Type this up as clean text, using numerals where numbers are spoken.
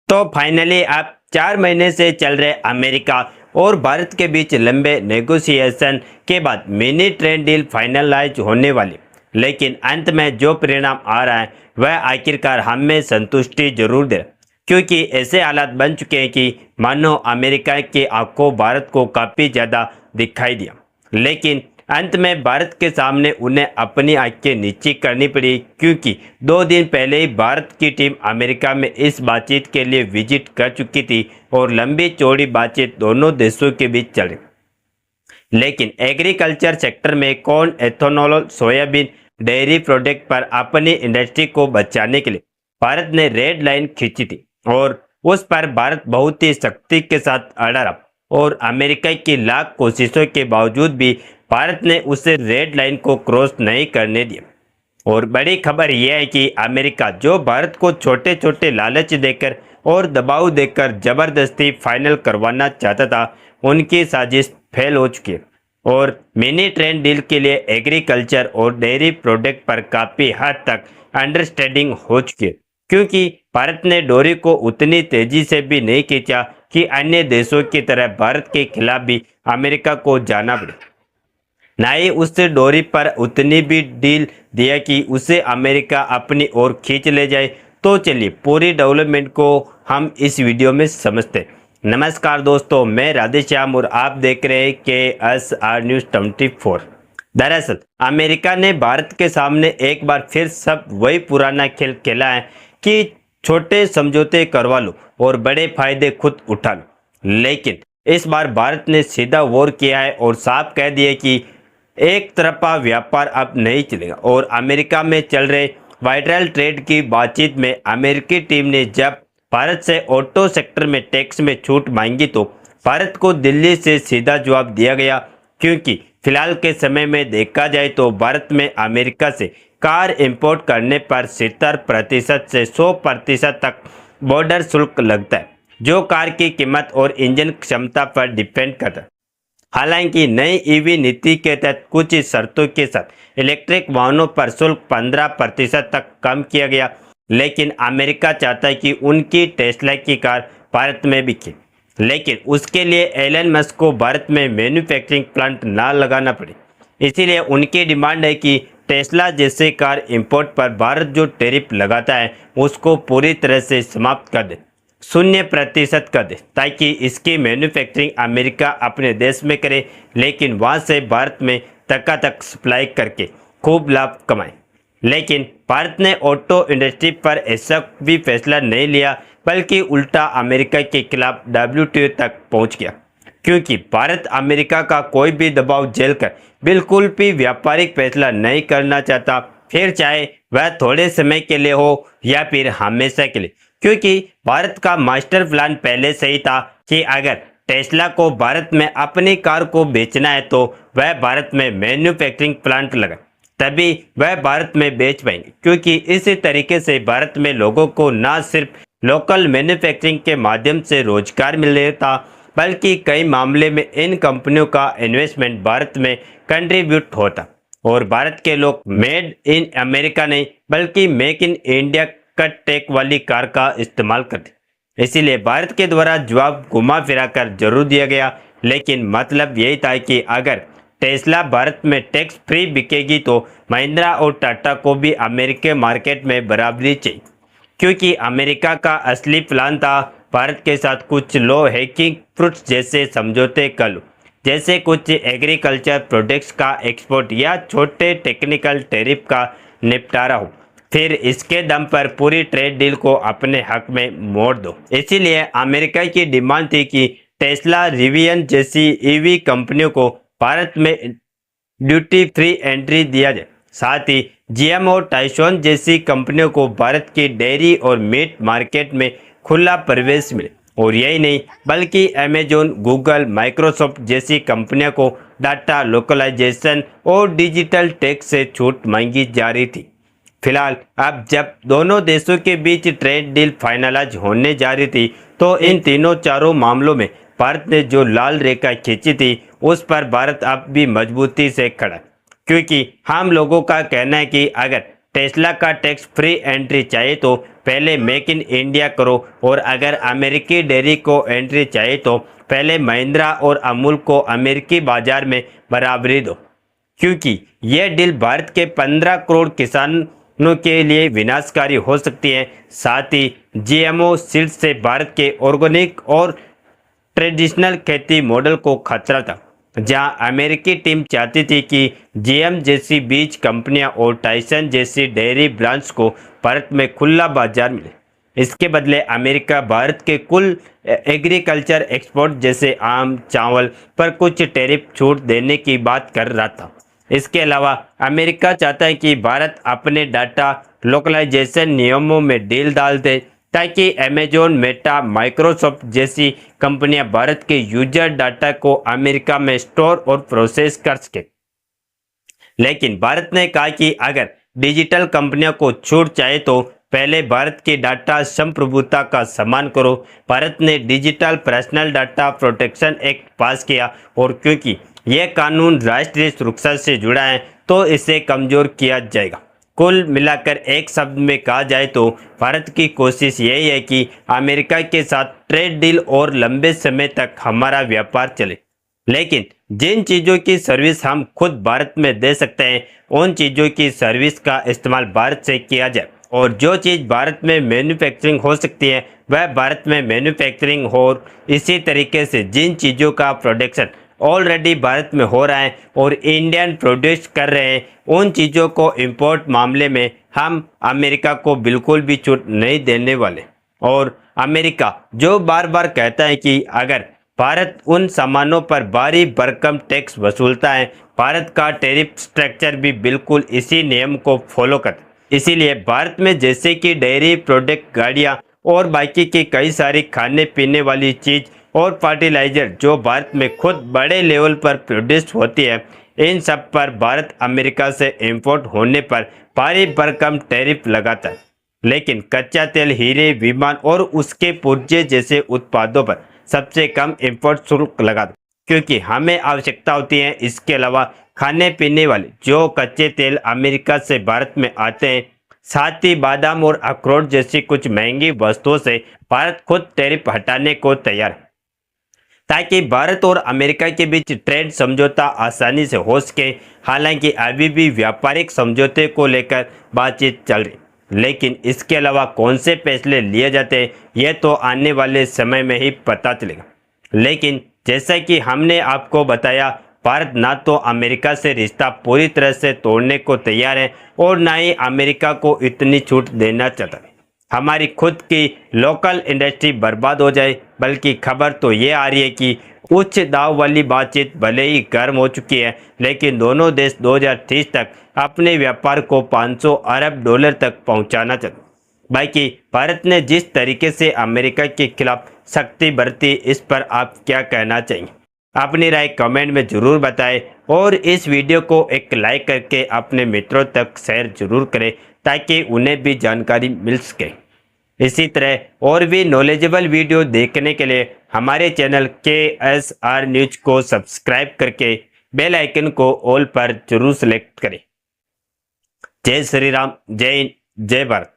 तो फाइनली अब 4 महीने से चल रहे अमेरिका और भारत के बीच लंबे नेगोशिएशन के बाद मिनी ट्रेड डील फाइनलाइज होने वाली। लेकिन अंत में जो परिणाम आ रहा है वह आखिरकार हमें संतुष्टि जरूर दे, क्योंकि ऐसे हालात बन चुके हैं कि मानो अमेरिका की आंखों भारत को काफ़ी ज़्यादा दिखाई दिया, लेकिन अंत में भारत के सामने उन्हें अपनी आंखें नीची करनी पड़ी, क्योंकि 2 दिन पहले ही भारत की टीम अमेरिका में इस बातचीत के लिए विजिट कर चुकी थी और लंबी चौड़ी बातचीत दोनों देशों के बीच चली। लेकिन एग्रीकल्चर सेक्टर में corn, ethanol, soybean, dairy product पर अपनी इंडस्ट्री को बचाने के लिए भारत ने रेड लाइन खींची थी और उस पर भारत बहुत ही सख्ती के साथ अड़ा रहा और अमेरिका की लाख कोशिशों के बावजूद भी भारत ने उसे रेड लाइन को क्रॉस नहीं करने दिया। और बड़ी खबर यह है कि अमेरिका जो भारत को छोटे छोटे लालच देकर और दबाव देकर जबरदस्ती फाइनल करवाना चाहता था, उनकी साजिश फेल हो चुकी है और मिनी ट्रेड डील के लिए एग्रीकल्चर और डेयरी प्रोडक्ट पर काफ़ी हद तक अंडरस्टैंडिंग हो चुकी है, क्योंकि भारत ने डोरी को उतनी तेजी से भी नहीं खींचा कि अन्य देशों की तरह भारत के खिलाफ भी अमेरिका को जाना पड़े, ना ही उस डोरी पर उतनी भी डील दिया कि उसे अमेरिका अपनी ओर खींच ले जाए। तो चलिए पूरी डेवलपमेंट को हम इस वीडियो में समझते हैं। नमस्कार दोस्तों, मैं राधेश्याम और आप देख रहे हैं KSR न्यूज़ 24। दरअसल अमेरिका ने भारत के सामने एक बार फिर सब वही पुराना खेल खेला है कि छोटे समझौते करवा लो और बड़े फायदे खुद उठा लो। लेकिन इस बार भारत ने सीधा वॉर किया है और साफ कह दिया कि एक तरफा व्यापार अब नहीं चलेगा। और अमेरिका में चल रहे वाइड्रल ट्रेड की बातचीत में अमेरिकी टीम ने जब भारत से ऑटो सेक्टर में टैक्स में छूट मांगी तो भारत को दिल्ली से सीधा जवाब दिया गया, क्योंकि फिलहाल के समय में देखा जाए तो भारत में अमेरिका से कार इंपोर्ट करने पर 70% से 100% तक बॉर्डर शुल्क लगता है, जो कार की कीमत और इंजन क्षमता पर डिपेंड करता है। हालांकि नई ईवी नीति के तहत कुछ शर्तों के साथ इलेक्ट्रिक वाहनों पर शुल्क 15% तक कम किया गया, लेकिन अमेरिका चाहता है कि उनकी टेस्ला की कार भारत में बिके, लेकिन उसके लिए एलन मस्क को भारत में मैन्युफैक्चरिंग प्लांट ना लगाना पड़े। इसीलिए उनकी डिमांड है कि टेस्ला जैसे कार इंपोर्ट पर भारत जो टैरिफ लगाता है उसको पूरी तरह से समाप्त कर दे, 0% कर दे, ताकि इसकी मैन्युफैक्चरिंग अमेरिका अपने देश में करे, लेकिन वहां से भारत में तक सप्लाई करके खूब लाभ कमाए। लेकिन भारत ने ऑटो इंडस्ट्री पर ऐसा भी फैसला नहीं लिया, बल्कि उल्टा अमेरिका के खिलाफ WTO तक पहुंच गया, क्योंकि भारत अमेरिका का कोई भी दबाव झेलकर बिल्कुल भी व्यापारिक फैसला नहीं करना चाहता, फिर चाहे वह थोड़े समय के लिए हो या फिर हमेशा के लिए। क्योंकि भारत का मास्टर प्लान पहले से ही था कि अगर टेस्ला को भारत में अपनी कार को बेचना है तो वह भारत में मैन्युफैक्चरिंग प्लांट लगाए, तभी वह भारत में बेच पाएंगे, क्योंकि इसी तरीके से भारत में लोगों को न सिर्फ लोकल मैन्युफैक्चरिंग के माध्यम से रोजगार मिल रहा था, बल्कि कई मामले में इन कंपनियों का इन्वेस्टमेंट भारत में कंट्रीब्यूट होता और भारत के लोग मेड इन अमेरिका नहीं बल्कि make in India cut tech वाली कार का इस्तेमाल करते। इसीलिए भारत के द्वारा जवाब घुमा फिरा कर जरूर दिया गया, लेकिन मतलब यही था कि अगर टेस्ला भारत में टैक्स फ्री बिकेगी तो महिंद्रा और टाटा को भी अमेरिकी मार्केट में बराबरी चाहिए, क्योंकि अमेरिका का असली प्लान था भारत के साथ कुछ लो हैंगिंग फ्रूट्स जैसे समझौते कर लो, जैसे कुछ एग्रीकल्चर प्रोडक्ट्स का एक्सपोर्ट या छोटे टेक्निकल टैरिफ का निपटारा हो, फिर इसके दम पर पूरी ट्रेड डील को अपने हक में मोड़ दो। इसीलिए अमेरिका की डिमांड थी कि टेस्ला, रिवियन जैसी ईवी कंपनियों को भारत में ड्यूटी फ्री एंट्री दिया जाए, साथ ही GM और टाइसॉन जैसी कंपनियों को भारत की डेयरी और मीट मार्केट में खुला प्रवेश मिले। और यही नहीं बल्कि अमेजोन, गूगल, माइक्रोसॉफ्ट जैसी कंपनियों को डाटा लोकलाइजेशन और डिजिटल टैक्स से छूट मांगी जा रही थी। फिलहाल अब जब दोनों देशों के बीच ट्रेड डील फाइनलाइज होने जा रही थी तो इन तीनों चारों मामलों में भारत ने जो लाल रेखा खींची थी उस पर भारत अब भी मजबूती से खड़ा, क्योंकि हम लोगों का कहना है कि अगर टेस्ला का टैक्स फ्री एंट्री चाहिए तो पहले मेक इन इंडिया करो, और अगर अमेरिकी डेयरी को एंट्री चाहिए तो पहले महिंद्रा और अमूल को अमेरिकी बाजार में बराबरी दो, क्योंकि यह डील भारत के 15 करोड़ किसानों के लिए विनाशकारी हो सकती है। साथ ही जीएमओ सीड्स से भारत के ऑर्गेनिक और ट्रेडिशनल खेती मॉडल को खतरा था, जहां अमेरिकी टीम चाहती थी कि जीएम जैसी बीज कंपनियां और टाइसन जैसी डेयरी ब्रांड्स को भारत में खुला बाजार मिले। इसके बदले अमेरिका भारत के कुल एग्रीकल्चर एक्सपोर्ट जैसे आम, चावल पर कुछ टैरिफ छूट देने की बात कर रहा था। इसके अलावा अमेरिका चाहता है कि भारत अपने डाटा लोकलाइजेशन नियमों में ढील डाल दे, ताकि अमेजोन, मेटा, माइक्रोसॉफ्ट जैसी कंपनियां भारत के यूजर डाटा को अमेरिका में स्टोर और प्रोसेस कर सके। लेकिन भारत ने कहा कि अगर डिजिटल कंपनियों को छूट चाहिए तो पहले भारत की डाटा संप्रभुता का सम्मान करो। भारत ने digital personal data protection act पास किया, और क्योंकि यह कानून राष्ट्रीय सुरक्षा से जुड़ा है तो इसे कमजोर किया जाएगा। कुल मिलाकर एक शब्द में कहा जाए तो भारत की कोशिश यही है कि अमेरिका के साथ ट्रेड डील और लंबे समय तक हमारा व्यापार चले, लेकिन जिन चीज़ों की सर्विस हम खुद भारत में दे सकते हैं उन चीज़ों की सर्विस का इस्तेमाल भारत से किया जाए, और जो चीज़ भारत में मैन्युफैक्चरिंग हो सकती है वह भारत में मैन्युफैक्चरिंग हो। इसी तरीके से जिन चीज़ों का प्रोडक्शन ऑलरेडी भारत में हो रहा है और इंडियन प्रोड्यूस कर रहे हैं उन चीज़ों को इंपोर्ट मामले में हम अमेरिका को बिल्कुल भी छूट नहीं देने वाले। और अमेरिका जो बार बार कहता है कि अगर भारत उन सामानों पर भारी भरकम टैक्स वसूलता है, भारत का टैरिफ स्ट्रक्चर भी बिल्कुल इसी नियम को फॉलो करता है। इसीलिए भारत में जैसे कि डेयरी प्रोडक्ट, गाड़ियाँ और बाकी की कई सारी खाने पीने वाली चीज़ और फर्टिलाइजर जो भारत में खुद बड़े लेवल पर प्रोड्यूस होती है, इन सब पर भारत अमेरिका से इंपोर्ट होने पर भारी भरकम टैरिफ लगाता है। लेकिन कच्चा तेल, हीरे, विमान और उसके पुर्जे जैसे उत्पादों पर सबसे कम इंपोर्ट शुल्क लगाता है, क्योंकि हमें आवश्यकता होती है। इसके अलावा खाने पीने वाले जो कच्चे तेल अमेरिका से भारत में आते हैं, साथ ही बादाम और अखरोट जैसी कुछ महंगी वस्तुओं से भारत खुद टैरिफ हटाने को तैयार है, ताकि भारत और अमेरिका के बीच ट्रेड समझौता आसानी से हो सके। हालांकि अभी भी व्यापारिक समझौते को लेकर बातचीत चल रही, लेकिन इसके अलावा कौन से फैसले लिए जाते हैं यह तो आने वाले समय में ही पता चलेगा। लेकिन जैसा कि हमने आपको बताया, भारत ना तो अमेरिका से रिश्ता पूरी तरह से तोड़ने को तैयार है और ना ही अमेरिका को इतनी छूट देना चाहता है हमारी खुद की लोकल इंडस्ट्री बर्बाद हो जाए। बल्कि खबर तो ये आ रही है कि उच्च दाव वाली बातचीत भले ही गर्म हो चुकी है, लेकिन दोनों देश 2030 तक अपने व्यापार को 500 अरब डॉलर तक पहुंचाना चाहते। बाकी भारत ने जिस तरीके से अमेरिका के खिलाफ सख्ती बरती, इस पर आप क्या कहना चाहिए? अपनी राय कमेंट में ज़रूर बताएं, और इस वीडियो को एक लाइक करके अपने मित्रों तक शेयर जरूर करें, ताकि उन्हें भी जानकारी मिल सके। इसी तरह और भी नॉलेजेबल वीडियो देखने के लिए हमारे चैनल KSR न्यूज को सब्सक्राइब करके बेल आइकन को ऑल पर जरूर सेलेक्ट करें। जय श्री राम, जय हिंद, जय भारत।